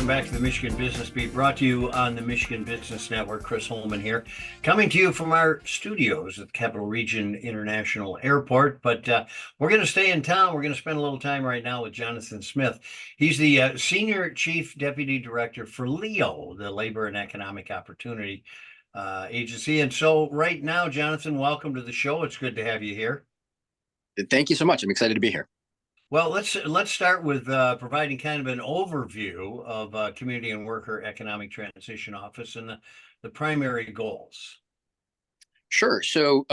welcome back to the Michigan Business Beat, brought to you on the Michigan Business Network. Chris Holman here, coming to you from our studios at the Capital Region International Airport. But we're going to stay in town. We're going to spend a little time right now with Jonathan Smith. He's the Senior Chief Deputy Director for LEO, the Labor and Economic Opportunity Agency. And so right now, Jonathan, welcome to the show. It's good to have you here. Thank you so much. I'm excited to be here. Well, let's start with providing kind of an overview of Community and Worker Economic Transition Office and the primary goals. Sure. So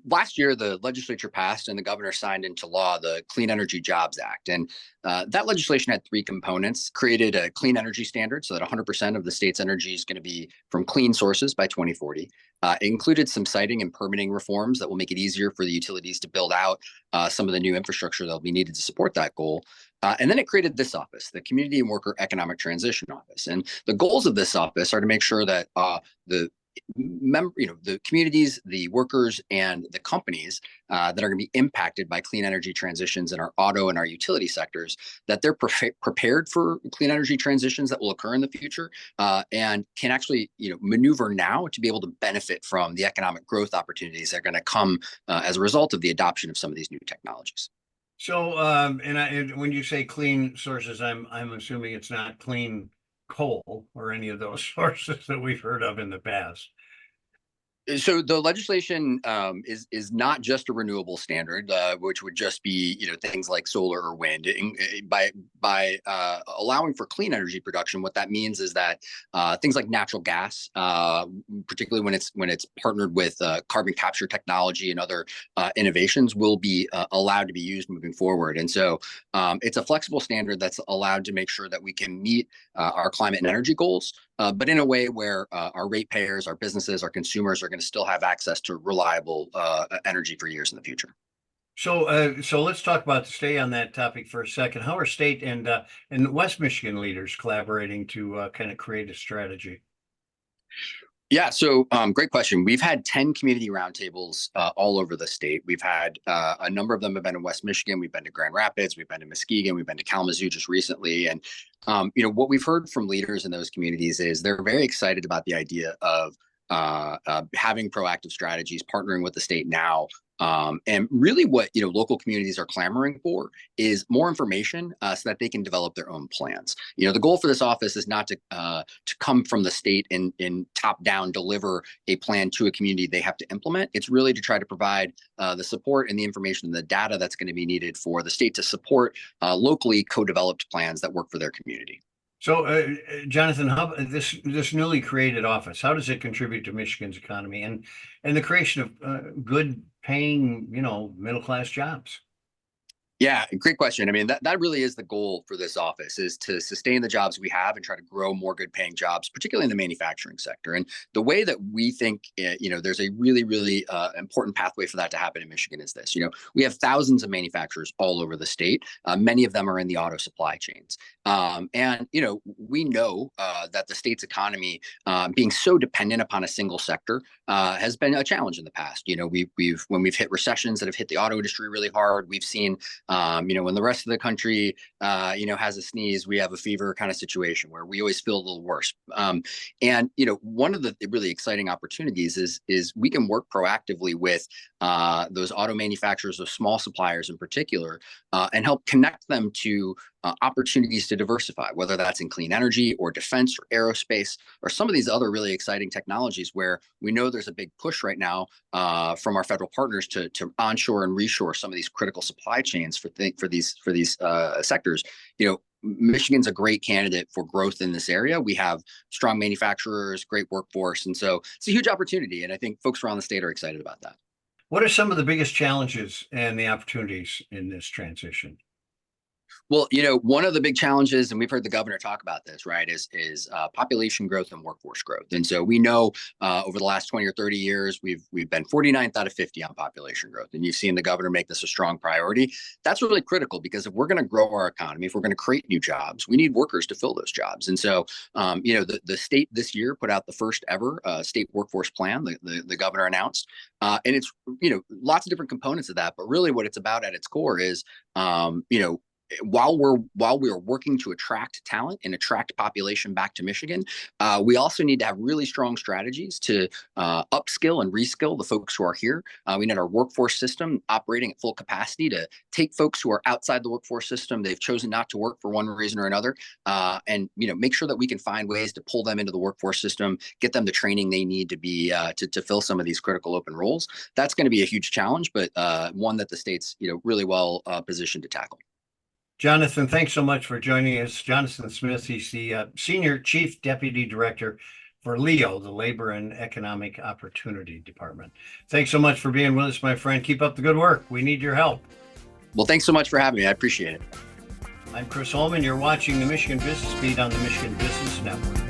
last year, the legislature passed and the governor signed into law the Clean Energy Jobs Act. And that legislation had three components: created a clean energy standard so that 100% of the state's energy is going to be from clean sources by 2040. It included some siting and permitting reforms that will make it easier for the utilities to build out some of the new infrastructure that will be needed to support that goal. And then it created this office, the Community and Worker Economic Transition Office. And the goals of this office are to make sure that the communities, the workers, and the companies that are going to be impacted by clean energy transitions in our auto and our utility sectors, that they're prepared for clean energy transitions that will occur in the future, and can actually maneuver now to be able to benefit from the economic growth opportunities that are going to come as a result of the adoption of some of these new technologies. So, when you say clean sources, I'm assuming it's not clean coal or any of those sources that we've heard of in the past. So the legislation is not just a renewable standard, which would just be things like solar or wind. By allowing for clean energy production, what that means is that things like natural gas, particularly when it's partnered with carbon capture technology and other innovations, will be allowed to be used moving forward. And so it's a flexible standard that's allowed to make sure that we can meet our climate and energy goals, but in a way where our ratepayers, our businesses, our consumers are going to still have access to reliable energy for years in the future. So let's talk about, stay on that topic for a second. How are state and West Michigan leaders collaborating to kind of create a strategy? Yeah, so great question. We've had 10 community roundtables all over the state. We've had a number of them have been in West Michigan. We've been to Grand Rapids. We've been to Muskegon. We've been to Kalamazoo just recently. And what we've heard from leaders in those communities is they're very excited about the idea of having proactive strategies, partnering with the state now. And really what local communities are clamoring for is more information so that they can develop their own plans. The goal for this office is not to come from the state and top down deliver a plan to a community they have to implement. It's really to try to provide the support and the information and the data that's going to be needed for the state to support locally co-developed plans that work for their community. So, Jonathan, how this newly created office, how does it contribute to Michigan's economy and the creation of good paying, middle-class jobs? Yeah, great question. I mean, that really is the goal for this office, is to sustain the jobs we have and try to grow more good paying jobs, particularly in the manufacturing sector. And the way that we think, there's a really, really important pathway for that to happen in Michigan is this. We have thousands of manufacturers all over the state. Many of them are in the auto supply chains. And we know that the state's economy, being so dependent upon a single sector, has been a challenge in the past. When we've hit recessions that have hit the auto industry really hard, we've seen when the rest of the country, has a sneeze, we have a fever kind of situation where we always feel a little worse. And one of the really exciting opportunities is we can work proactively with those auto manufacturers, those small suppliers in particular, and help connect them to opportunities to diversify, whether that's in clean energy or defense or aerospace or some of these other really exciting technologies where we know there's a big push right now from our federal partners to onshore and reshore some of these critical supply chains for these sectors. Michigan's a great candidate for growth in this area. We have strong manufacturers, great workforce, and so it's a huge opportunity. And I think folks around the state are excited about that. What are some of the biggest challenges and the opportunities in this transition? Well, one of the big challenges, and we've heard the governor talk about this, right, is population growth and workforce growth. And so we know over the last 20 or 30 years, we've been 49th out of 50 on population growth. And you've seen the governor make this a strong priority. That's really critical because if we're going to grow our economy, if we're going to create new jobs, we need workers to fill those jobs. And so, the state this year put out the first ever state workforce plan, the governor announced. And it's, lots of different components of that. But really what it's about at its core is, while we are working to attract talent and attract population back to Michigan, we also need to have really strong strategies to upskill and reskill the folks who are here. We need our workforce system operating at full capacity to take folks who are outside the workforce system, they've chosen not to work for one reason or another, and make sure that we can find ways to pull them into the workforce system, get them the training they need to be to fill some of these critical open roles. That's going to be a huge challenge, but one that the state's really well positioned to tackle. Jonathan, thanks so much for joining us. Jonathan Smith, he's the Senior Chief Deputy Director for LEO, the Labor and Economic Opportunity Department. Thanks so much for being with us, my friend. Keep up the good work. We need your help. Well, thanks so much for having me. I appreciate it. I'm Chris Holman. You're watching the Michigan Business Beat on the Michigan Business Network.